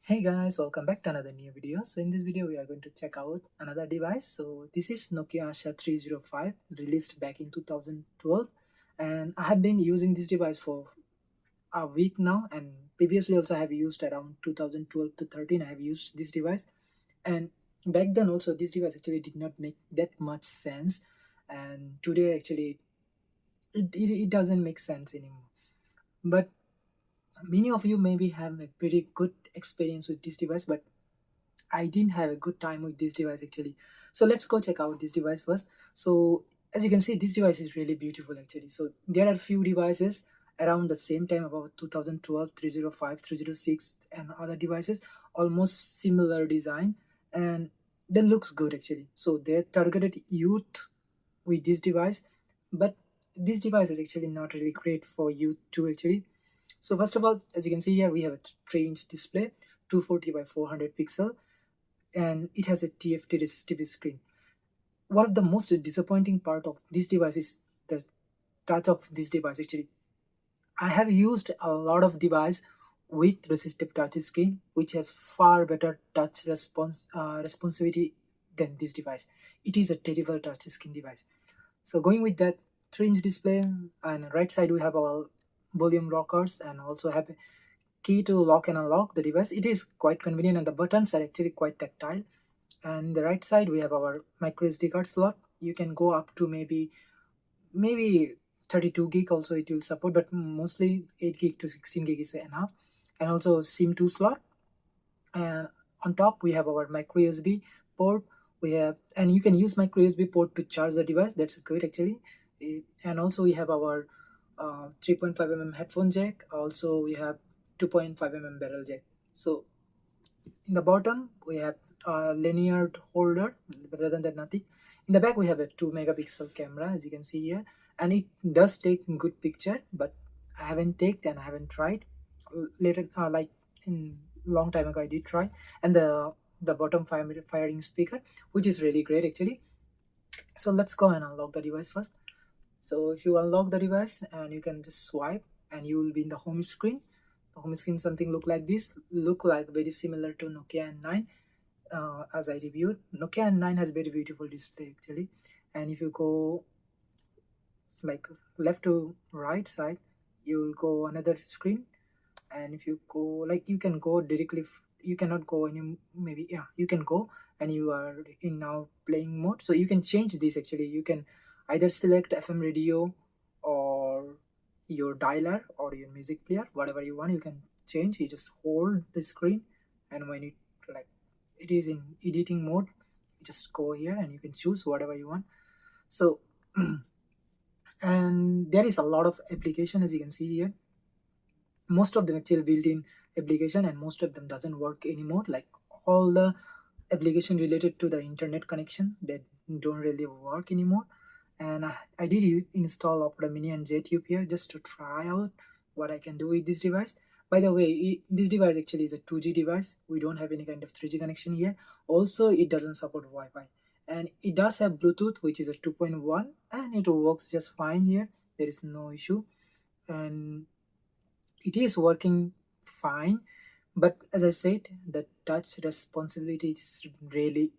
Hey guys, welcome back to another new video. So in this video we are going to check out another device. So this is Nokia Asha 305, released back in 2012, and I have been using this device for a week now, and previously also I have used around 2012 to 13. I have used this device, and back then also this device actually did not make that much sense, and today actually it doesn't make sense anymore. But many of you maybe have a pretty good experience with this device, but I didn't have a good time with this device actually. So let's go check out this device first. So as you can see, this device is really beautiful actually. So there are few devices around the same time, about 2012, 305, 306, and other devices, almost similar design, and that looks good actually. So they targeted youth with this device, but this device is actually not really great for youth too actually. So first of all, as you can see here, we have a 3-inch display, 240 by 400 pixel, and it has a TFT resistive screen. One of the most disappointing part of this device is the touch of this device actually. I have used a lot of device with resistive touch screen which has far better touch responsivity than this device. It is a terrible touch screen device. So going with that 3-inch display, and right side we have our volume rockers and also have a key to lock and unlock the device. It is quite convenient and the buttons are actually quite tactile. And the right side we have our micro SD card slot. You can go up to maybe 32 gig also it will support, but mostly 8 gig to 16 gig is enough. And also SIM 2 slot, and on top we have our micro USB port. We have, and you can use micro USB port to charge the device. That's good actually. And also we have our 3.5 mm headphone jack. Also we have 2.5 mm barrel jack. So in the bottom we have a linear holder, but other than that nothing. In the back we have a 2 megapixel camera, as you can see here, and it does take good picture, but I haven't taken and I haven't tried. Later like in long time ago I did try. And the bottom firing speaker, which is really great actually. So let's go and unlock the device first. So if you unlock the device, and you can just swipe and you will be in the home screen. The home screen something look like this, look like very similar to Nokia N9. As I reviewed, Nokia N9 has very beautiful display actually. And if you go, it's like left to right side, you will go another screen. And if you go, like, you can go directly, you cannot go any, maybe, yeah, you can go, and you are in now playing mode. So you can change this actually. You can either select FM radio or your dialer or your music player, whatever you want you can change. You just hold the screen, and when it, like, it is in editing mode, you just go here and you can choose whatever you want. So and there is a lot of application, as you can see here. Most of them actually built-in application, and most of them doesn't work anymore. Like all the application related to the internet connection that don't really work anymore. And I did install Opera Mini and JTube here just to try out what I can do with this device. By the way, this device actually is a 2G device. We don't have any kind of 3G connection here. Also, it doesn't support Wi-Fi, and it does have Bluetooth, which is a 2.1, and it works just fine here. There is no issue, and it is working fine. But as I said, the touch responsibility is really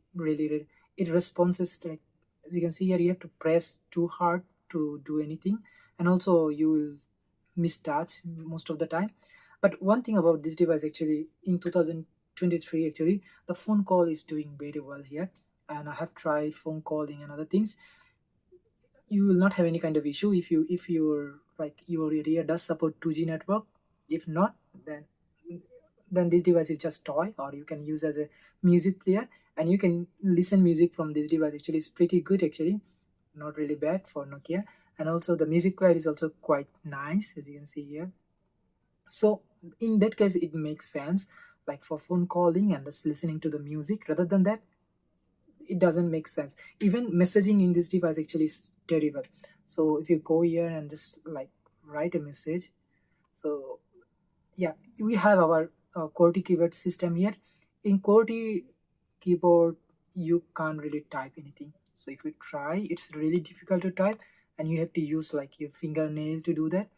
it responses, like, as you can see here, you have to press too hard to do anything, and also you will miss touch most of the time. But one thing about this device actually, in 2023 actually, the phone call is doing very well here, and I have tried phone calling and other things. You will not have any kind of issue if your, like, your area does support 2G network. If not, then this device is just toy, or you can use as a music player, and you can listen music from this device. Actually, it's pretty good actually, not really bad for Nokia. And also the music player is also quite nice, as you can see here. So in that case it makes sense, like for phone calling and just listening to the music. Rather than that, it doesn't make sense. Even messaging in this device actually is terrible. So if you go here and just like write a message, so yeah, we have our QWERTY keyboard system here. In QWERTY keyboard you can't really type anything. So if you try, it's really difficult to type, and you have to use like your fingernail to do that.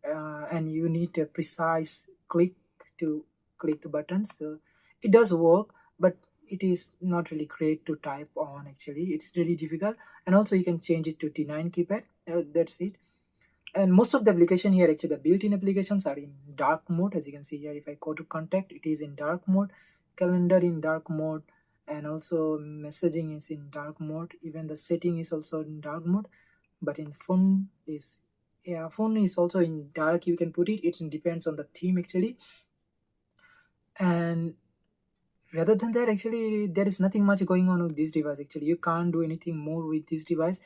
And you need a precise click to click the buttons. So it does work, but it is not really great to type on actually. It's really difficult. And also you can change it to T9 keypad. That's it. And most of the application here, actually the built-in applications are in dark mode. As you can see here, if I go to contact, it is in dark mode, calendar in dark mode, and also messaging is in dark mode. Even the setting is also in dark mode. But in phone is, yeah, phone is also in dark. You can put it, it depends on the theme actually. And rather than that, actually there is nothing much going on with this device. Actually you can't do anything more with this device.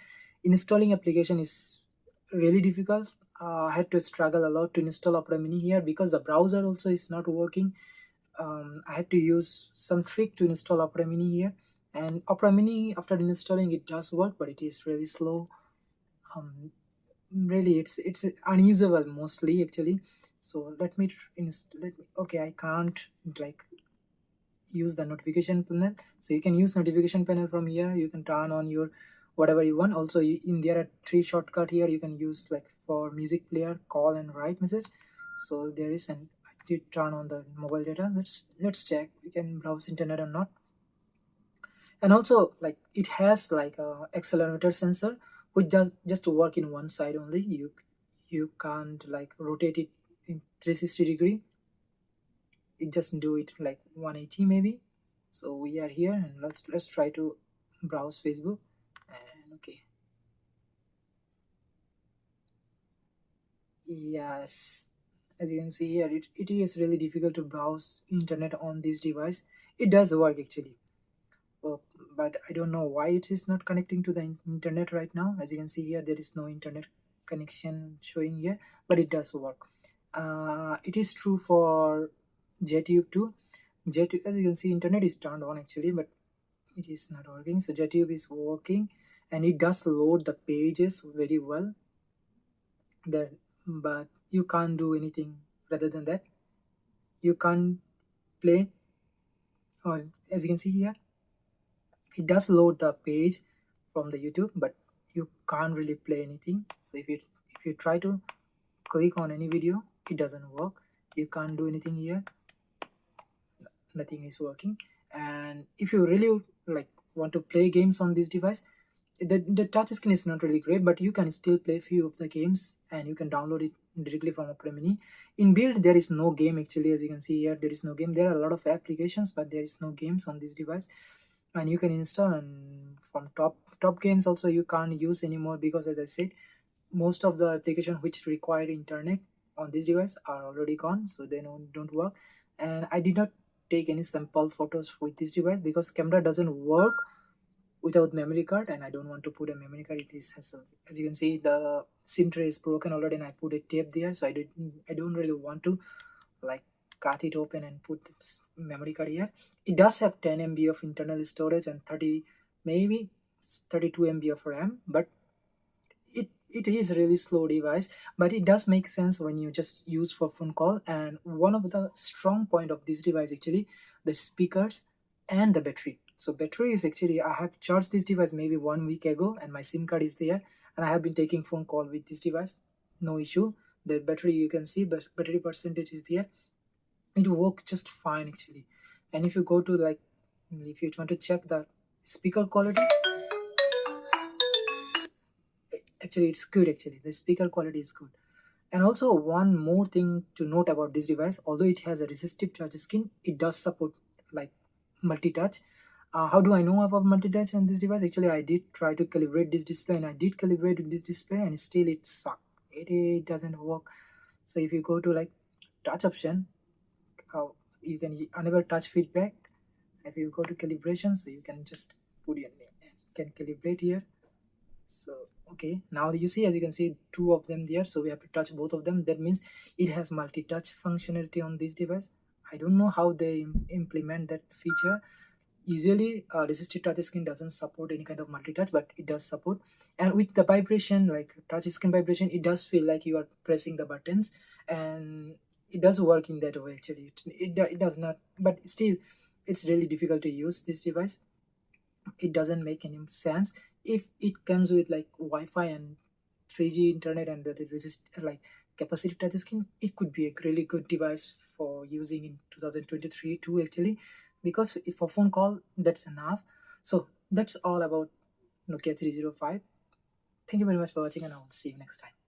Installing application is really difficult. I had to struggle a lot to install Opera Mini here because the browser also is not working. I had to use some trick to install Opera Mini here, and Opera Mini, after installing, it does work, but it is really slow. Really, it's unusable mostly actually. So let me, okay, I can't like use the notification panel. So you can use notification panel from here. You can turn on your whatever you want. Also in there are three shortcut here. You can use like for music player, call, and write message. So there is an, I did turn on the mobile data. Let's check we can browse internet or not. And also like it has like a accelerometer sensor which does just work in one side only. You can't like rotate it in 360-degree. It just do it like 180 maybe. So we are here, and let's try to browse Facebook. And okay, yes, as you can see here, it is really difficult to browse internet on this device. It does work actually. uh, but I don't know why it is not connecting to the internet right now. As you can see here, there is no internet connection showing here, but it does work. It is true for JTube too. JTube, as you can see, internet is turned on actually, but it is not working. So JTube is working, and it does load the pages very well there, but you can't do anything rather than that. You can't play, or as you can see here, it does load the page from the YouTube, but you can't really play anything. So if you try to click on any video, it doesn't work. You can't do anything here. Nothing is working. And if you really like want to play games on this device, the touch screen is not really great, but you can still play few of the games, and you can download it directly from Opera Mini. In build, there is no game actually. As you can see here, there is no game. There are a lot of applications, but there is no games on this device. And you can install, and from top games also you can't use anymore, because as I said, most of the application which require internet on this device are already gone, so they don't work. And I did not take any sample photos with this device because camera doesn't work without memory card, and I don't want to put a memory card. It is hassle. As you can see, the SIM tray is broken already, and I put a tape there, so I don't really want to like cut it open and put this memory card here. It does have 10 MB of internal storage and 30 maybe 32 MB of RAM, but it is a really slow device. But it does make sense when you just use for phone call. And one of the strong point of this device actually, the speakers and the battery. So battery is actually, I have charged this device maybe 1 week ago, and my SIM card is there, and I have been taking phone call with this device, no issue. The battery, you can see, but battery percentage is there. It works just fine actually. And if you go to like, if you want to check the speaker quality, actually it's good. Actually the speaker quality is good. And also one more thing to note about this device, although it has a resistive touch screen, it does support like multi-touch. How do I know about multi-touch on this device? Actually I did try to calibrate this display, and I did calibrate this display, and still it sucked. It doesn't work. So if you go to like touch option, uh, you can enable touch feedback. If you go to calibration, so you can just put your name and you can calibrate here. So okay, now you see, as you can see, two of them there, so we have to touch both of them. That means it has multi-touch functionality on this device. I don't know how they implement that feature. Usually resistive touch screen doesn't support any kind of multi-touch, but it does support. And with the vibration, like touch screen vibration, it does feel like you are pressing the buttons, and it does work in that way actually. It does not, but still it's really difficult to use this device. It doesn't make any sense. If it comes with like Wi-Fi and 3G internet, and the resist like capacitive touchscreen, it could be a really good device for using in 2023 too, actually, because if for phone call, that's enough. So that's all about Nokia 305. Thank you very much for watching, and I'll see you next time.